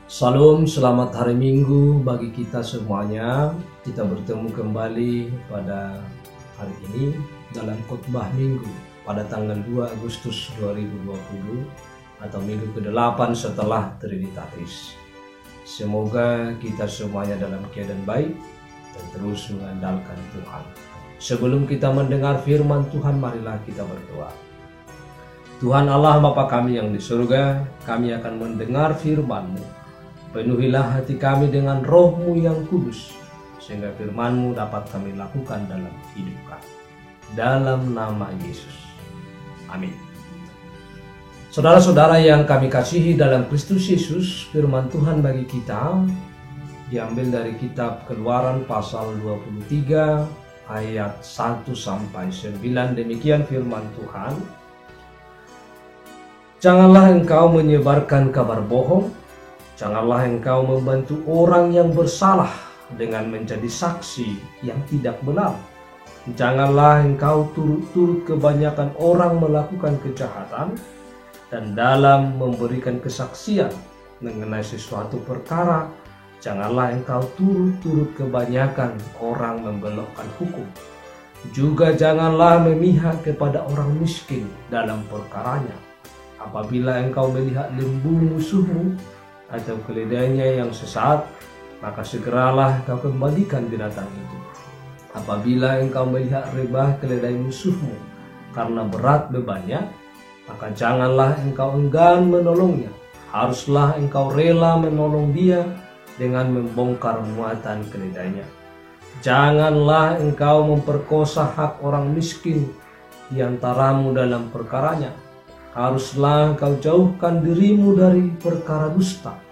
Salam, selamat hari Minggu bagi kita semuanya. Kita bertemu kembali pada hari ini dalam khotbah Minggu pada tanggal 2 Agustus 2020 atau minggu ke-8 setelah Trinitatis. Semoga kita semuanya dalam keadaan baik dan terus mengandalkan Tuhan. Sebelum kita mendengar firman Tuhan, marilah kita berdoa. Tuhan Allah Bapa kami yang di surga, kami akan mendengar firman-Mu. Penuhilah hati kami dengan Roh-Mu yang kudus, sehingga firman-Mu dapat kami lakukan dalam hidup kami. Dalam nama Yesus. Amin. Saudara-saudara yang kami kasihi dalam Kristus Yesus, firman Tuhan bagi kita diambil dari kitab Keluaran pasal 23 ayat 1-9. Demikian firman Tuhan. Janganlah engkau menyebarkan kabar bohong. Janganlah engkau membantu orang yang bersalah dengan menjadi saksi yang tidak benar. Janganlah engkau turut-turut kebanyakan orang melakukan kejahatan, dan dalam memberikan kesaksian mengenai sesuatu perkara, janganlah engkau turut-turut kebanyakan orang membelokkan hukum. Juga janganlah memihak kepada orang miskin dalam perkaranya. Apabila engkau melihat lembu musuhmu atau keledainya yang sesat, maka segeralah kau kembalikan binatang itu. Apabila engkau melihat rebah keledai musuhmu karena berat bebannya, maka janganlah engkau enggan menolongnya. Haruslah engkau rela menolong dia dengan membongkar muatan keledainya. Janganlah engkau memperkosa hak orang miskin di antaramu dalam perkaranya. Haruslah engkau jauhkan dirimu dari perkara dusta.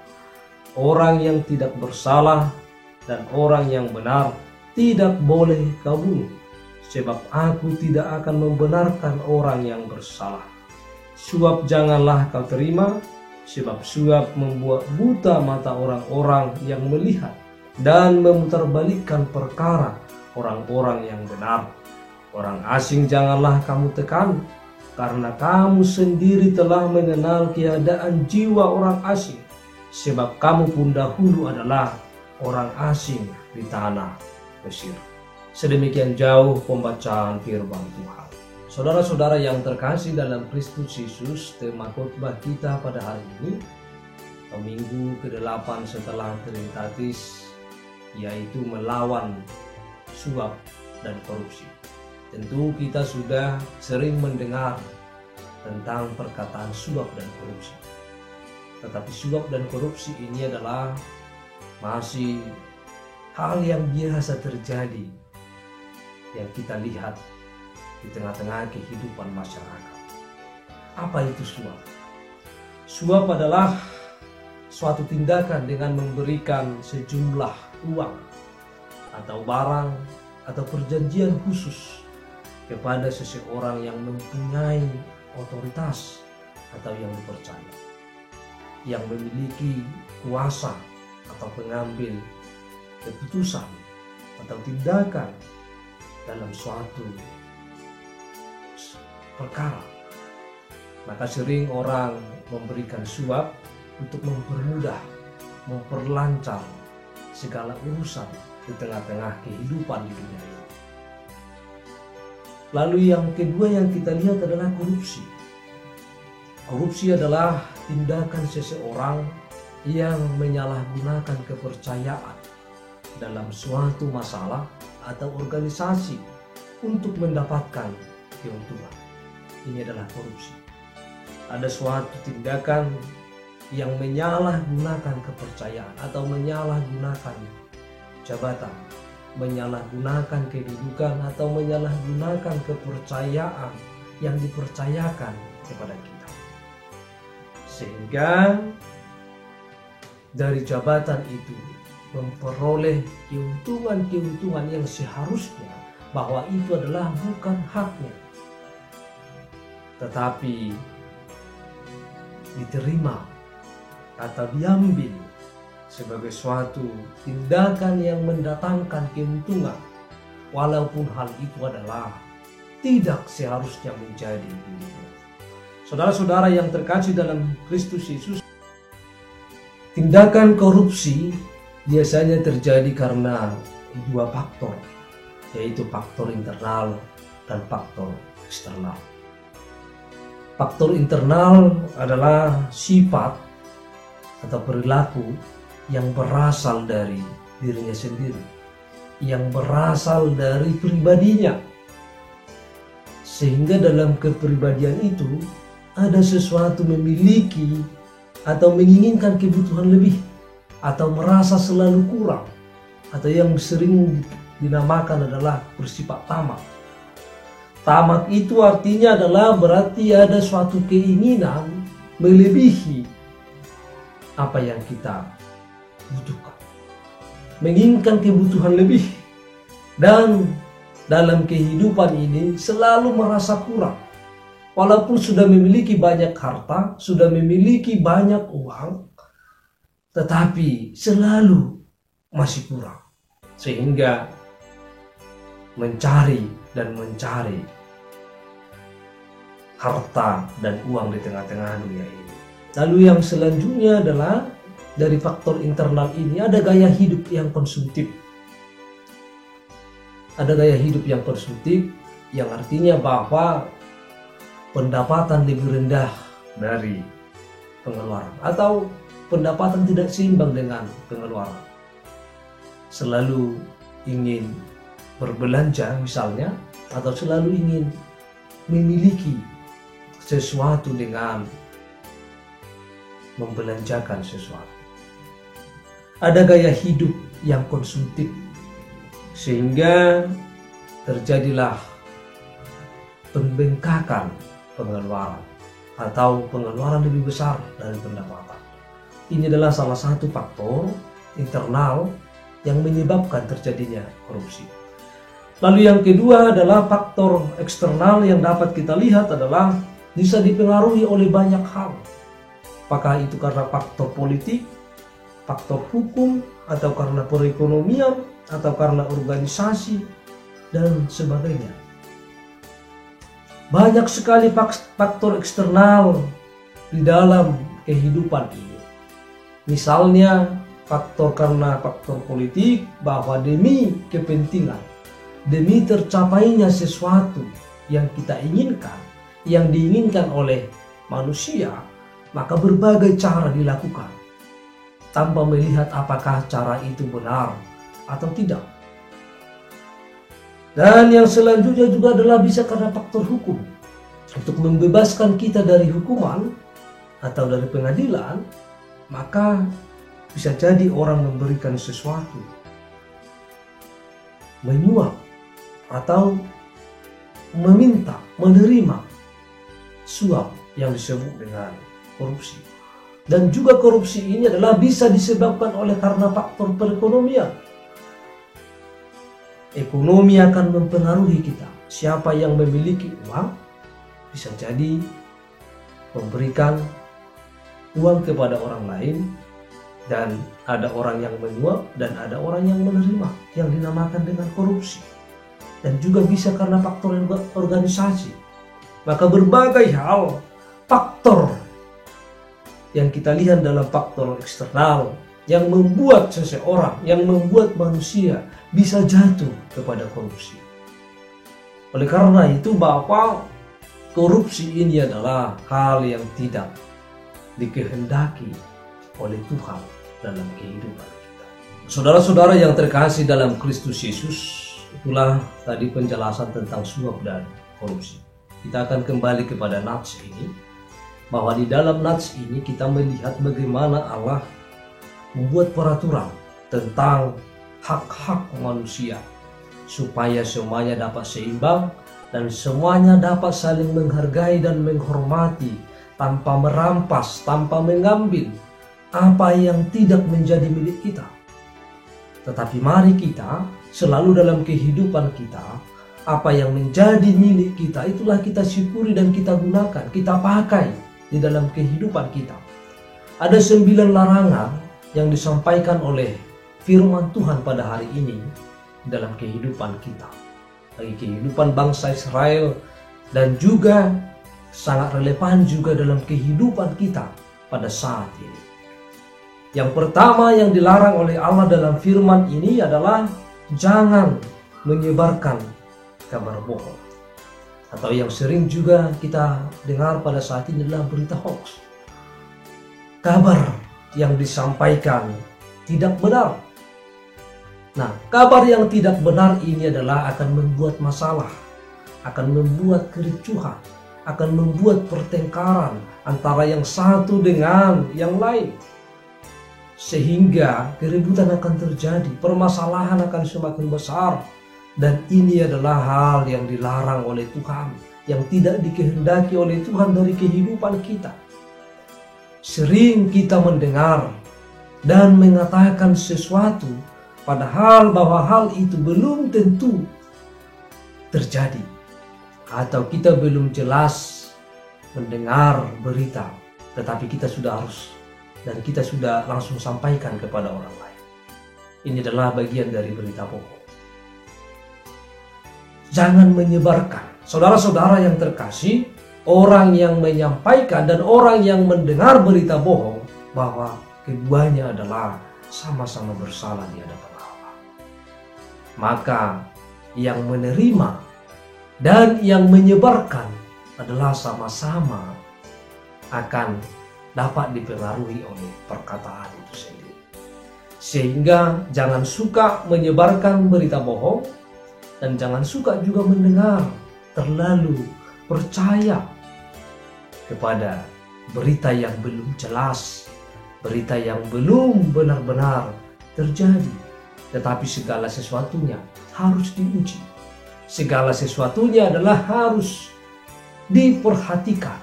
Orang yang tidak bersalah dan orang yang benar tidak boleh kau bunuh, sebab aku tidak akan membenarkan orang yang bersalah. Suap janganlah kau terima, sebab suap membuat buta mata orang-orang yang melihat dan memutarbalikkan perkara orang-orang yang benar. Orang asing janganlah kamu tekan, karena kamu sendiri telah mengenal keadaan jiwa orang asing, sebab kamu pun dahulu adalah orang asing di tanah Mesir. Sedemikian jauh pembacaan firman Tuhan. Saudara-saudara yang terkasih dalam Kristus Yesus, tema khotbah kita pada hari ini, minggu ke-8 setelah Trinitatis, yaitu melawan suap dan korupsi. Tentu kita sudah sering mendengar tentang perkataan suap dan korupsi. Tetapi suap dan korupsi ini adalah masih hal yang biasa terjadi, yang kita lihat di tengah-tengah kehidupan masyarakat. Apa itu suap? Suap adalah suatu tindakan dengan memberikan sejumlah uang atau barang atau perjanjian khusus kepada seseorang yang mempunyai otoritas atau yang dipercaya, yang memiliki kuasa atau pengambil keputusan atau tindakan dalam suatu perkara. Maka sering orang memberikan suap untuk mempermudah, memperlancar segala urusan di tengah-tengah kehidupan di dunia ini. Lalu yang kedua yang kita lihat adalah korupsi. Korupsi adalah tindakan seseorang yang menyalahgunakan kepercayaan dalam suatu masalah atau organisasi untuk mendapatkan keuntungan. Ini adalah korupsi. Ada suatu tindakan yang menyalahgunakan kepercayaan atau menyalahgunakan jabatan, menyalahgunakan kedudukan atau menyalahgunakan kepercayaan yang dipercayakan kepada kita, sehingga dari jabatan itu memperoleh keuntungan-keuntungan yang seharusnya bahwa itu adalah bukan haknya, tetapi diterima atau diambil sebagai suatu tindakan yang mendatangkan keuntungan, walaupun hal itu adalah tidak seharusnya menjadi begitu. Saudara-saudara yang terkasih dalam Kristus Yesus, Tindakan korupsi biasanya terjadi karena dua faktor, yaitu faktor internal dan faktor eksternal. Faktor internal adalah sifat atau perilaku yang berasal dari dirinya sendiri, yang berasal dari pribadinya. Sehingga dalam kepribadian itu ada sesuatu memiliki atau menginginkan kebutuhan lebih, atau merasa selalu kurang, atau yang sering dinamakan adalah bersifat tamak. Tamak itu artinya adalah berarti ada suatu keinginan melebihi apa yang kita butuhkan, menginginkan kebutuhan lebih, dan dalam kehidupan ini selalu merasa kurang. Walaupun sudah memiliki banyak harta, sudah memiliki banyak uang, tetapi selalu masih kurang. Sehingga mencari harta dan uang di tengah-tengah dunia ini. Lalu yang selanjutnya adalah dari faktor internal ini ada gaya hidup yang konsumtif. Ada gaya hidup yang konsumtif yang artinya bahwa pendapatan lebih rendah dari pengeluaran atau pendapatan tidak seimbang dengan pengeluaran. Selalu ingin berbelanja misalnya, atau selalu ingin memiliki sesuatu dengan membelanjakan sesuatu. Ada gaya hidup yang konsumtif sehingga terjadilah pembengkakan pengeluaran atau pengeluaran lebih besar dari pendapatan. Ini adalah salah satu faktor internal yang menyebabkan terjadinya korupsi. Lalu yang kedua adalah faktor eksternal yang dapat kita lihat adalah bisa dipengaruhi oleh banyak hal. Apakah itu karena faktor politik, faktor hukum, atau karena perekonomian, atau karena organisasi, dan sebagainya. Banyak sekali faktor eksternal di dalam kehidupan ini. Misalnya karena faktor politik, bahwa demi kepentingan, demi tercapainya sesuatu yang kita inginkan, yang diinginkan oleh manusia, maka berbagai cara dilakukan tanpa melihat apakah cara itu benar atau tidak. Dan yang selanjutnya juga adalah bisa karena faktor hukum. Untuk membebaskan kita dari hukuman atau dari pengadilan, maka bisa jadi orang memberikan sesuatu, menyuap atau meminta, menerima suap yang disebut dengan korupsi. Dan juga korupsi ini adalah bisa disebabkan oleh karena faktor perekonomian. Ekonomi akan mempengaruhi kita. Siapa yang memiliki uang bisa jadi memberikan uang kepada orang lain, dan ada orang yang menyuap dan ada orang yang menerima, yang dinamakan dengan korupsi. Dan juga bisa karena faktor organisasi. Maka berbagai hal faktor yang kita lihat dalam faktor eksternal yang membuat seseorang, yang membuat manusia bisa jatuh kepada korupsi. Oleh karena itu bahwa korupsi ini adalah hal yang tidak dikehendaki oleh Tuhan dalam kehidupan kita. Saudara-saudara yang terkasih dalam Kristus Yesus, itulah tadi penjelasan tentang suap dan korupsi. Kita akan kembali kepada nats ini, bahwa di dalam nats ini kita melihat bagaimana Allah membuat peraturan tentang hak-hak manusia supaya semuanya dapat seimbang dan semuanya dapat saling menghargai dan menghormati tanpa merampas, tanpa mengambil apa yang tidak menjadi milik kita. Tetapi mari kita selalu dalam kehidupan kita, apa yang menjadi milik kita itulah kita syukuri dan kita gunakan, kita pakai di dalam kehidupan kita. Ada 9 larangan yang disampaikan oleh firman Tuhan pada hari ini dalam kehidupan kita, bagi kehidupan bangsa Israel, dan juga sangat relevan juga dalam kehidupan kita pada saat ini. Yang pertama yang dilarang oleh Allah dalam firman ini adalah jangan menyebarkan kabar bohong. Atau yang sering juga kita dengar pada saat ini adalah berita hoax. Kabar yang disampaikan tidak benar. Nah, kabar yang tidak benar ini adalah akan membuat masalah, akan membuat kericuhan, akan membuat pertengkaran antara yang satu dengan yang lain. Sehingga keributan akan terjadi, permasalahan akan semakin besar. Dan ini adalah hal yang dilarang oleh Tuhan, yang tidak dikehendaki oleh Tuhan dari kehidupan kita. Sering kita mendengar dan mengatakan sesuatu, padahal bahwa hal itu belum tentu terjadi. Atau kita belum jelas mendengar berita, tetapi kita sudah harus dan kita sudah langsung sampaikan kepada orang lain. Ini adalah bagian dari berita bohong. Jangan menyebarkan. Saudara-saudara yang terkasih, orang yang menyampaikan dan orang yang mendengar berita bohong, bahwa keduanya adalah sama-sama bersalah di hadapan Allah. Maka yang menerima dan yang menyebarkan adalah sama-sama akan dapat dipengaruhi oleh perkataan itu sendiri. Sehingga jangan suka menyebarkan berita bohong, dan jangan suka juga mendengar, terlalu percaya kepada berita yang belum jelas, berita yang belum benar-benar terjadi. Tetapi segala sesuatunya harus diuji. Segala sesuatunya adalah harus diperhatikan.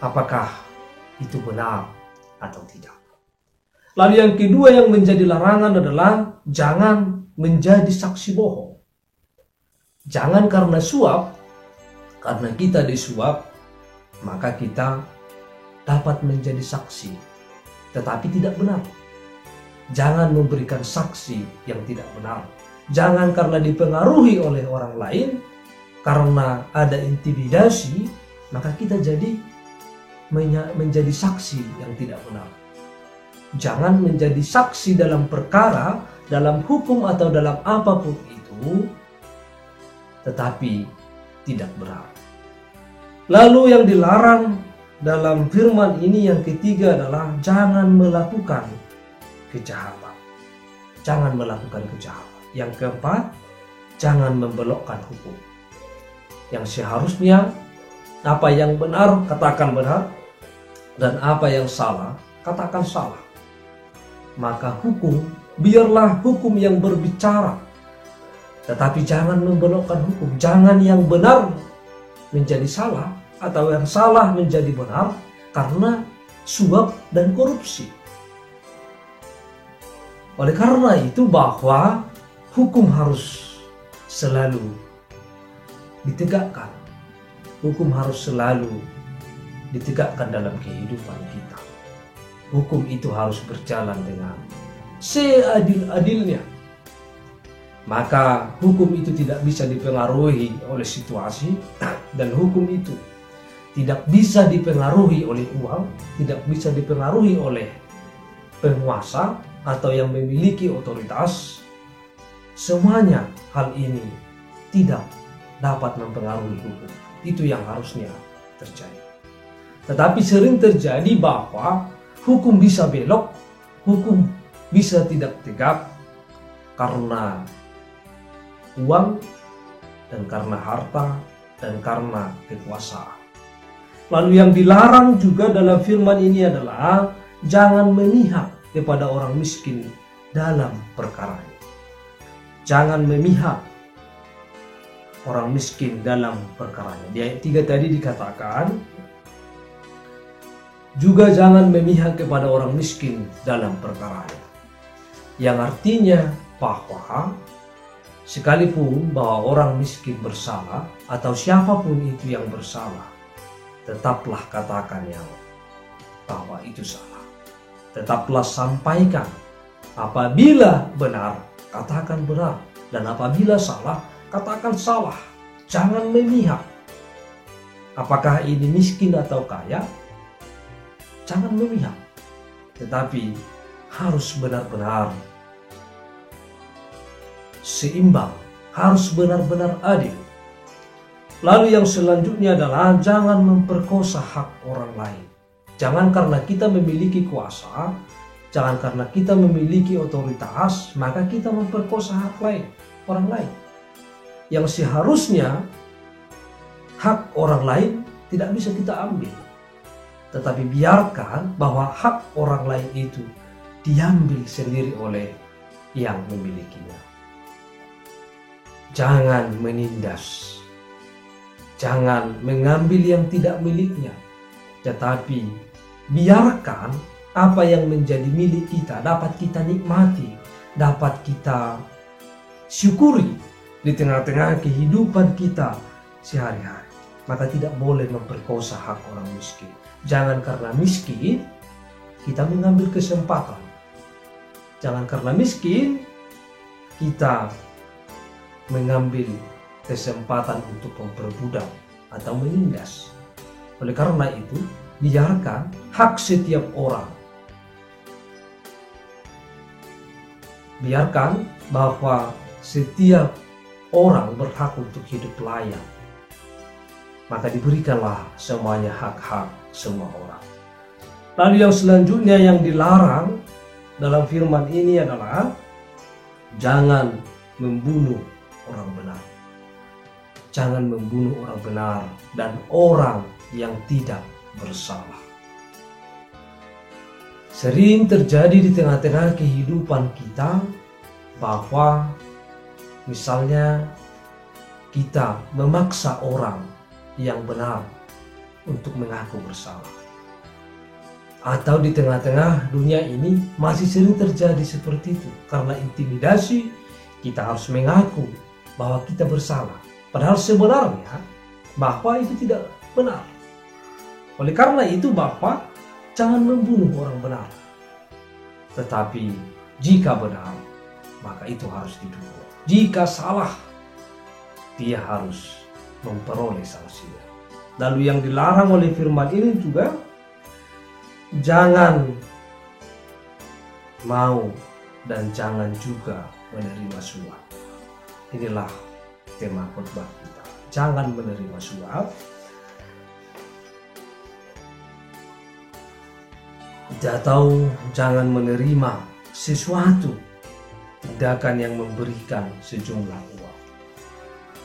Apakah itu benar atau tidak. Lalu yang kedua yang menjadi larangan adalah jangan menjadi saksi bohong. Jangan karena suap, karena kita disuap, maka kita dapat menjadi saksi, tetapi tidak benar. Jangan memberikan saksi yang tidak benar. Jangan karena dipengaruhi oleh orang lain, karena ada intimidasi, maka kita jadi menjadi saksi yang tidak benar. Jangan menjadi saksi dalam perkara, dalam hukum atau dalam apapun itu, tetapi tidak benar. Lalu yang dilarang dalam firman ini yang ketiga adalah jangan melakukan kejahatan. Jangan melakukan kejahatan. Yang keempat, jangan membelokkan hukum. Yang seharusnya apa yang benar katakan benar, dan apa yang salah katakan salah. Maka hukum, biarlah hukum yang berbicara, tetapi jangan membelokkan hukum. Jangan yang benar menjadi salah atau yang salah menjadi benar karena suap dan korupsi. Oleh karena itu bahwa hukum harus selalu ditegakkan. Hukum harus selalu ditegakkan dalam kehidupan kita. Hukum itu harus berjalan dengan seadil-adilnya. Maka hukum itu tidak bisa dipengaruhi oleh situasi, dan hukum itu tidak bisa dipengaruhi oleh uang, tidak bisa dipengaruhi oleh penguasa atau yang memiliki otoritas. Semuanya hal ini tidak dapat mempengaruhi hukum. Itu yang harusnya terjadi. Tetapi sering terjadi bahwa hukum bisa belok, hukum bisa tidak tegak karena uang, dan karena harta, dan karena kekuasaan. Lalu yang dilarang juga dalam firman ini adalah jangan memihak kepada orang miskin dalam perkaranya. Jangan memihak orang miskin dalam perkaranya. Di ayat 3 tadi dikatakan, juga jangan memihak kepada orang miskin dalam perkaranya. Yang artinya bahwa sekalipun bahwa orang miskin bersalah atau siapapun itu yang bersalah, tetaplah katakan yang bahwa itu salah. Tetaplah sampaikan. Apabila benar, katakan benar. Dan apabila salah, katakan salah. Jangan memihak. Apakah ini miskin atau kaya? Jangan memihak. Tetapi harus benar-benar seimbang, harus benar-benar adil. Lalu yang selanjutnya adalah jangan memperkosa hak orang lain. Jangan karena kita memiliki kuasa, jangan karena kita memiliki otoritas, maka kita memperkosa hak orang lain. Yang seharusnya hak orang lain tidak bisa kita ambil. Tetapi biarkan bahwa hak orang lain itu diambil sendiri oleh yang memilikinya. Jangan menindas, jangan mengambil yang tidak miliknya, tetapi biarkan apa yang menjadi milik kita dapat kita nikmati, dapat kita syukuri di tengah-tengah kehidupan kita sehari-hari. Maka tidak boleh memperkosa hak orang miskin. Jangan karena miskin kita mengambil kesempatan. Jangan karena miskin kita mengambil kesempatan untuk memperbudak atau menindas. Oleh karena itu, biarkan hak setiap orang. Biarkan bahwa setiap orang berhak untuk hidup layak. Maka diberikanlah semuanya hak-hak semua orang. Lalu yang selanjutnya yang dilarang dalam firman ini adalah jangan membunuh orang benar. Jangan membunuh orang benar dan orang yang tidak bersalah. Sering terjadi di tengah-tengah kehidupan kita bahwa misalnya kita memaksa orang yang benar untuk mengaku bersalah. Atau di tengah-tengah dunia ini masih sering terjadi seperti itu. Karena intimidasi kita harus mengaku bahwa kita bersalah. Padahal sebenarnya bahwa itu tidak benar. Oleh karena itu Bapak jangan membunuh orang benar. Tetapi jika benar maka itu harus didukung. Jika salah dia harus memperoleh sanksinya. Lalu yang dilarang oleh firman ini juga jangan mau dan jangan juga menerima suap. Inilah tema khotbah kita. Jangan menerima suap. Atau jangan menerima sesuatu tindakan yang memberikan sejumlah uang.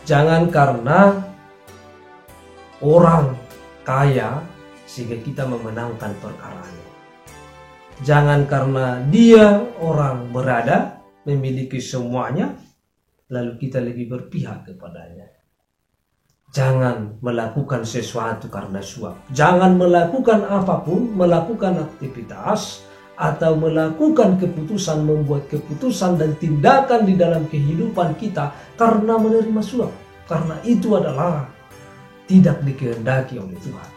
Jangan karena orang kaya sehingga kita memenangkan perkaranya. Jangan karena dia orang berada, memiliki semuanya, lalu kita lebih berpihak kepadanya. Jangan melakukan sesuatu karena suap. Jangan melakukan apapun, melakukan aktivitas atau melakukan keputusan, membuat keputusan dan tindakan di dalam kehidupan kita karena menerima suap. Karena itu adalah tidak dikehendaki oleh Tuhan.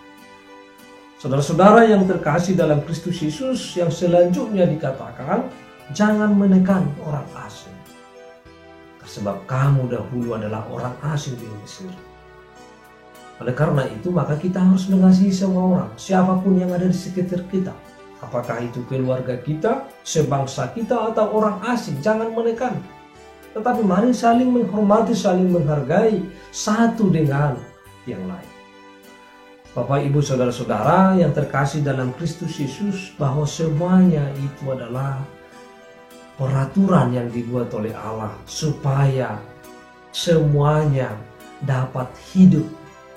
Saudara-saudara yang terkasih dalam Kristus Yesus, yang selanjutnya dikatakan, jangan menekan orang asing. Sebab kamu dahulu adalah orang asing di Mesir. Oleh karena itu, maka kita harus mengasihi semua orang, siapapun yang ada di sekitar kita. Apakah itu keluarga kita, sebangsa kita, atau orang asing, jangan menekan. Tetapi mari saling menghormati, saling menghargai satu dengan yang lain. Bapak, Ibu, Saudara-saudara yang terkasih dalam Kristus Yesus, bahwa semuanya itu adalah peraturan yang dibuat oleh Allah supaya semuanya dapat hidup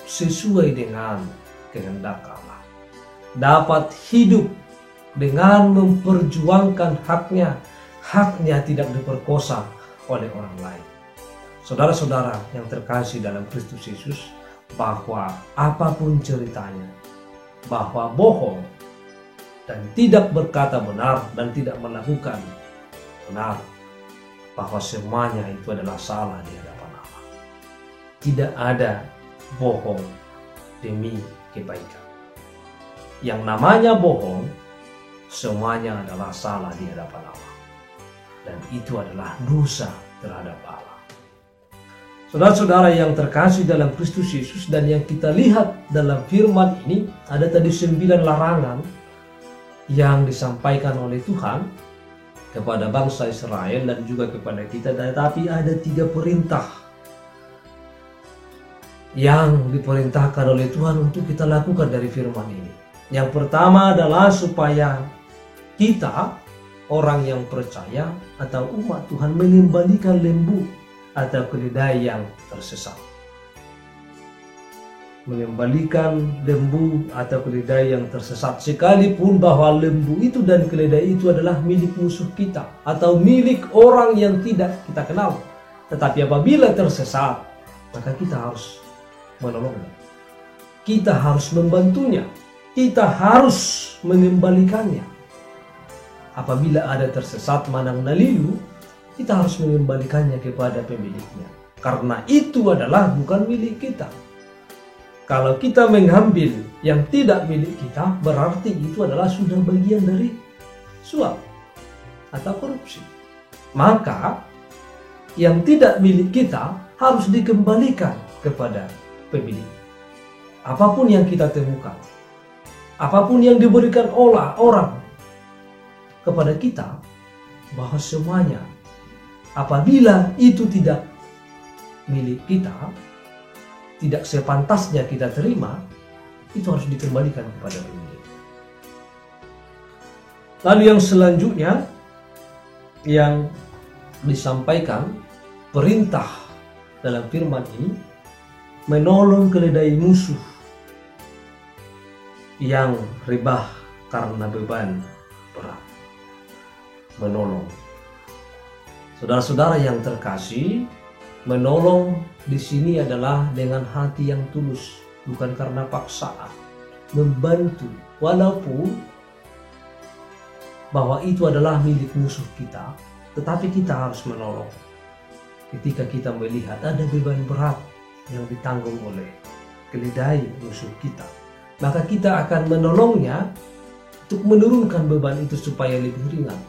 sesuai dengan kehendak Allah. Dapat hidup dengan memperjuangkan haknya tidak diperkosa oleh orang lain. Saudara-saudara yang terkasih dalam Kristus Yesus, bahwa apapun ceritanya, bahwa bohong dan tidak berkata benar dan tidak melakukan benar, bahwa semuanya itu adalah salah di hadapan Allah. Tidak ada bohong demi kebaikan. Yang namanya bohong, semuanya adalah salah di hadapan Allah. Dan itu adalah dosa terhadap Allah. Saudara-saudara yang terkasih dalam Kristus Yesus, dan yang kita lihat dalam firman ini, ada tadi 9 larangan yang disampaikan oleh Tuhan. kepada bangsa Israel dan juga kepada kita, tetapi ada 3 perintah yang diperintahkan oleh Tuhan untuk kita lakukan dari firman ini. Yang pertama adalah supaya kita, orang yang percaya atau umat Tuhan, mengembalikan lembu atau keledai yang tersesat. Mengembalikan lembu atau keledai yang tersesat, sekalipun bahwa lembu itu dan keledai itu adalah milik musuh kita atau milik orang yang tidak kita kenal. Tetapi apabila tersesat, maka kita harus menolongnya, kita harus membantunya, kita harus mengembalikannya. Apabila ada tersesat manang nalilu, kita harus mengembalikannya kepada pemiliknya, karena itu adalah bukan milik kita. Kalau kita mengambil yang tidak milik kita, berarti itu adalah sudah bagian dari suap atau korupsi. Maka yang tidak milik kita harus dikembalikan kepada pemilik. Apapun yang kita temukan, apapun yang diberikan oleh orang kepada kita, bahwa semuanya apabila itu tidak milik kita, tidak sepantasnya kita terima, itu harus dikembalikan kepada pemilik. Lalu yang selanjutnya yang disampaikan perintah dalam firman ini, menolong keledai musuh yang rebah karena beban berat. Menolong. Saudara-saudara yang terkasih, menolong di sini adalah dengan hati yang tulus, bukan karena paksaan. Membantu, walaupun bahwa itu adalah milik musuh kita, tetapi kita harus menolong. Ketika kita melihat ada beban berat yang ditanggung oleh keledai musuh kita, maka kita akan menolongnya untuk menurunkan beban itu supaya lebih ringan.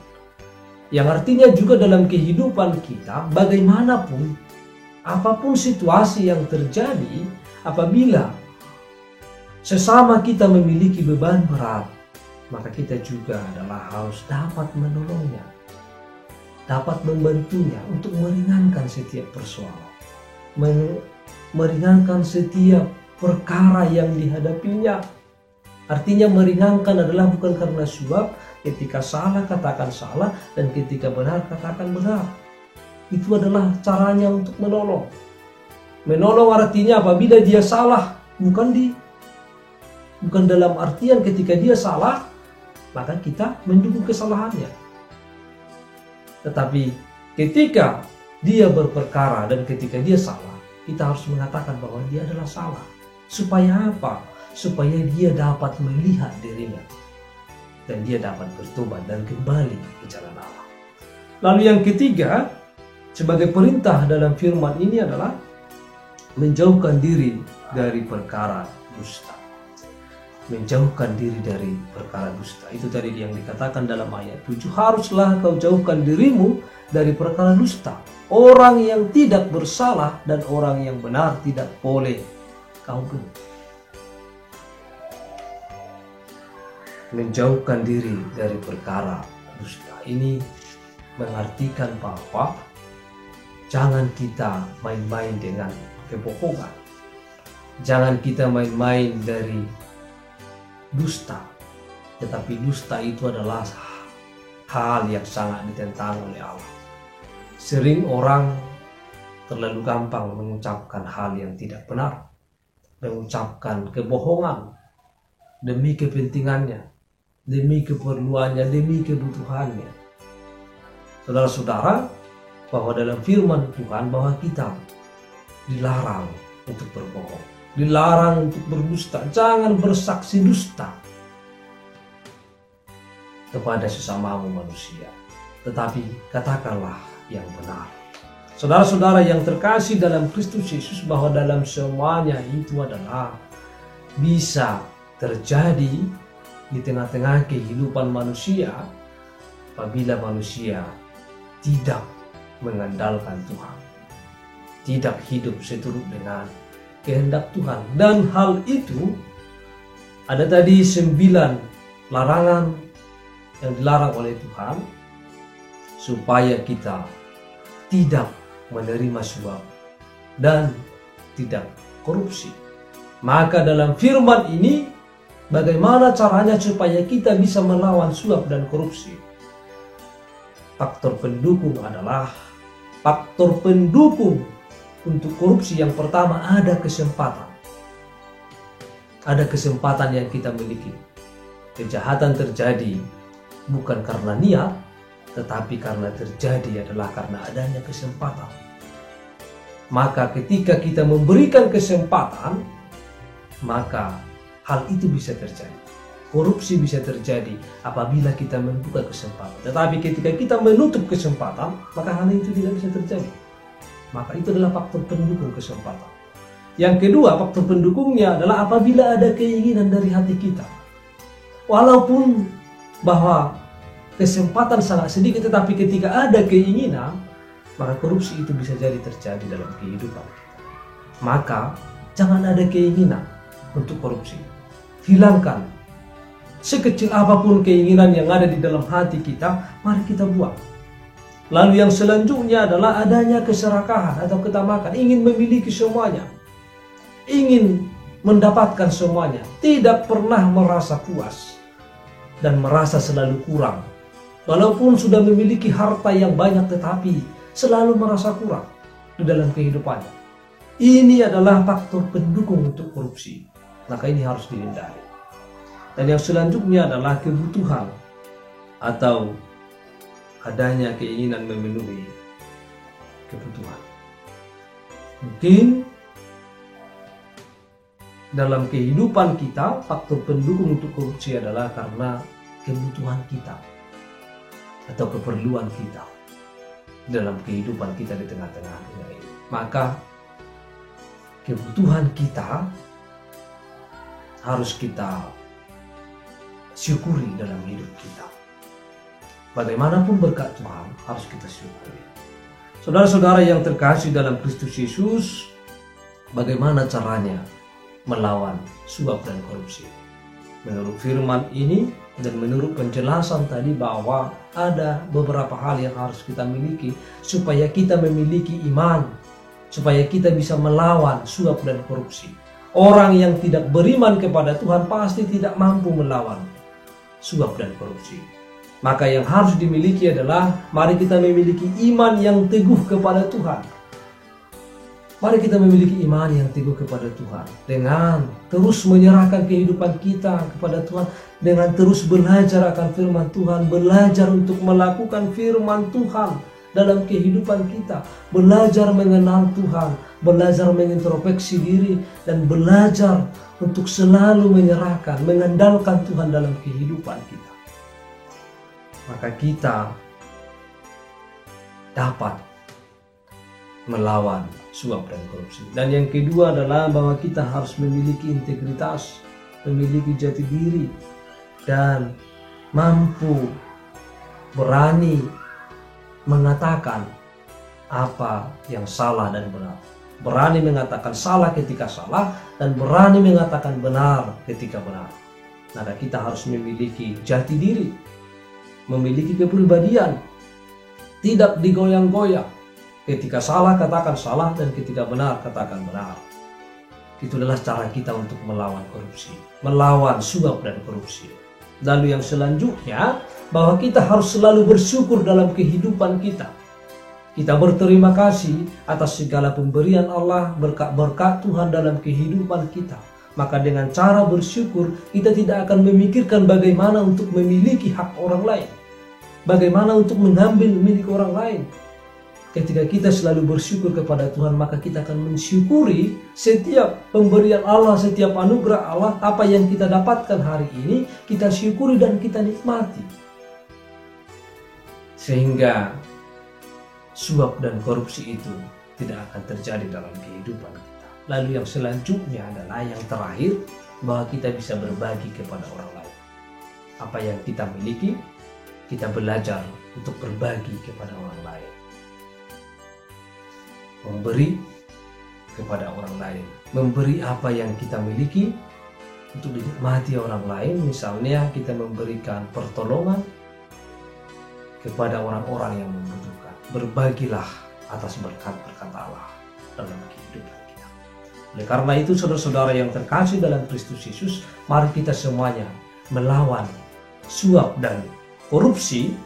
Yang artinya juga dalam kehidupan kita, bagaimanapun, apapun situasi yang terjadi, apabila sesama kita memiliki beban berat, maka kita juga adalah harus dapat menolongnya, dapat membantunya untuk meringankan setiap persoalan, meringankan setiap perkara yang dihadapinya. Artinya meringankan adalah bukan karena suap, ketika salah katakan salah, dan ketika benar katakan benar. Itu adalah caranya untuk menolong. Menolong artinya apabila dia salah, bukan dalam artian ketika dia salah, maka kita mendukung kesalahannya. Tetapi ketika dia berperkara dan ketika dia salah, kita harus mengatakan bahwa dia adalah salah. Supaya apa? Supaya dia dapat melihat dirinya dan dia dapat bertobat dan kembali ke jalan Allah. Lalu yang ketiga, sebagai perintah dalam firman ini adalah menjauhkan diri dari perkara dusta. Menjauhkan diri dari perkara dusta. Itu tadi yang dikatakan dalam ayat 7. Haruslah kau jauhkan dirimu dari perkara dusta. Orang yang tidak bersalah dan orang yang benar tidak boleh kau bunuh. Menjauhkan diri dari perkara dusta. Ini mengartikan bahwa jangan kita main-main dengan kebohongan. Jangan kita main-main dari dusta. Tetapi dusta itu adalah hal yang sangat ditentang oleh Allah. Sering orang terlalu gampang mengucapkan hal yang tidak benar, mengucapkan kebohongan demi kepentingannya, demi keperluannya, demi kebutuhannya. Saudara-saudara, bahwa dalam firman Tuhan bahwa kita dilarang untuk berbohong, dilarang untuk berdusta. Jangan bersaksi dusta kepada sesamamu manusia, tetapi katakanlah yang benar. Saudara-saudara yang terkasih dalam Kristus Yesus, bahwa dalam semuanya itu adalah bisa terjadi di tengah-tengah kehidupan manusia apabila manusia tidak mengandalkan Tuhan, tidak hidup seturut dengan kehendak Tuhan. Dan hal itu ada tadi 9 larangan yang dilarang oleh Tuhan, supaya kita tidak menerima suap dan tidak korupsi. Maka dalam firman ini, bagaimana caranya supaya kita bisa melawan suap dan korupsi? Faktor pendukung adalah faktor pendukung untuk korupsi. Yang pertama, ada kesempatan. Ada kesempatan yang kita miliki. Kejahatan terjadi bukan karena niat, tetapi karena terjadi adalah karena adanya kesempatan. Maka ketika kita memberikan kesempatan, maka hal itu bisa terjadi. Korupsi bisa terjadi apabila kita membuka kesempatan. Tetapi ketika kita menutup kesempatan, maka hal itu tidak bisa terjadi. Maka itu adalah faktor pendukung kesempatan. Yang kedua, faktor pendukungnya adalah apabila ada keinginan dari hati kita. Walaupun bahwa kesempatan sangat sedikit, tetapi ketika ada keinginan, maka korupsi itu bisa jadi terjadi dalam kehidupan kita. Maka jangan ada keinginan untuk korupsi. Hilangkan sekecil apapun keinginan yang ada di dalam hati kita, mari kita buang. Lalu yang selanjutnya adalah adanya keserakahan atau ketamakan, ingin memiliki semuanya, ingin mendapatkan semuanya, tidak pernah merasa puas dan merasa selalu kurang. Walaupun sudah memiliki harta yang banyak, tetapi selalu merasa kurang di dalam kehidupannya. Ini adalah faktor pendukung untuk korupsi. Maka ini harus dihindari. Dan yang selanjutnya adalah kebutuhan atau adanya keinginan memenuhi kebutuhan. Mungkin dalam kehidupan kita, faktor pendukung untuk korupsi adalah karena kebutuhan kita atau keperluan kita dalam kehidupan kita di tengah-tengah dunia ini. Maka kebutuhan kita harus kita syukuri dalam hidup kita. Bagaimanapun berkat Tuhan harus kita syukuri. Saudara-saudara yang terkasih dalam Kristus Yesus, bagaimana caranya melawan suap dan korupsi? Menurut firman ini dan menurut penjelasan tadi bahwa ada beberapa hal yang harus kita miliki supaya kita memiliki iman, supaya kita bisa melawan suap dan korupsi. Orang yang tidak beriman kepada Tuhan pasti tidak mampu melawan suap dan korupsi. Maka yang harus dimiliki adalah mari kita memiliki iman yang teguh kepada Tuhan. Mari kita memiliki iman yang teguh kepada Tuhan dengan terus menyerahkan kehidupan kita kepada Tuhan, dengan terus belajar akan firman Tuhan, belajar untuk melakukan firman Tuhan dalam kehidupan kita, belajar mengenal Tuhan, belajar mengintrospeksi diri, dan belajar untuk selalu menyerahkan, mengandalkan Tuhan dalam kehidupan kita. Maka kita dapat melawan suap dan korupsi. Dan yang kedua adalah bahwa kita harus memiliki integritas, memiliki jati diri, dan mampu berani mengatakan apa yang salah dan benar. Berani mengatakan salah ketika salah dan berani mengatakan benar ketika benar. Maka kita harus memiliki jati diri, memiliki kepribadian, tidak digoyang-goyang. Ketika salah katakan salah dan ketika benar katakan benar. Itu adalah cara kita untuk melawan korupsi, melawan suap dan korupsi. Lalu yang selanjutnya, bahwa kita harus selalu bersyukur dalam kehidupan kita. Kita berterima kasih atas segala pemberian Allah, berkat-berkat Tuhan dalam kehidupan kita. Maka dengan cara bersyukur, kita tidak akan memikirkan bagaimana untuk memiliki hak orang lain, bagaimana untuk mengambil milik orang lain. Ketika kita selalu bersyukur kepada Tuhan, maka kita akan mensyukuri setiap pemberian Allah, setiap anugerah Allah. Apa yang kita dapatkan hari ini, kita syukuri dan kita nikmati. Sehingga suap dan korupsi itu tidak akan terjadi dalam kehidupan kita. Lalu yang selanjutnya adalah yang terakhir, bahwa kita bisa berbagi kepada orang lain. Apa yang kita miliki, kita belajar untuk berbagi kepada orang lain. Memberi kepada orang lain, memberi apa yang kita miliki untuk dinikmati orang lain. Misalnya kita memberikan pertolongan kepada orang-orang yang membutuhkan. Berbagilah atas berkat-berkat Allah dalam kehidupan kita. Oleh karena itu, saudara-saudara yang terkasih dalam Kristus Yesus, mari kita semuanya melawan suap dan korupsi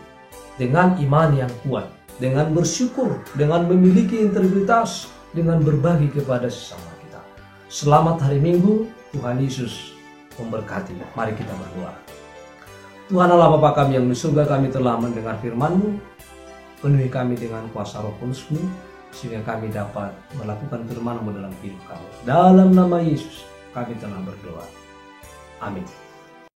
dengan iman yang kuat, dengan bersyukur, dengan memiliki integritas, dengan berbagi kepada sesama kita. Selamat hari Minggu, Tuhan Yesus memberkati. Mari kita berdoa. Tuhan Allah Bapa kami yang di surga, kami telah mendengar firman-Mu. Penuhi kami dengan kuasa Roh Kudus-Mu, sehingga kami dapat melakukan firman-Mu dalam hidup kami. Dalam nama Yesus kami telah berdoa. Amin.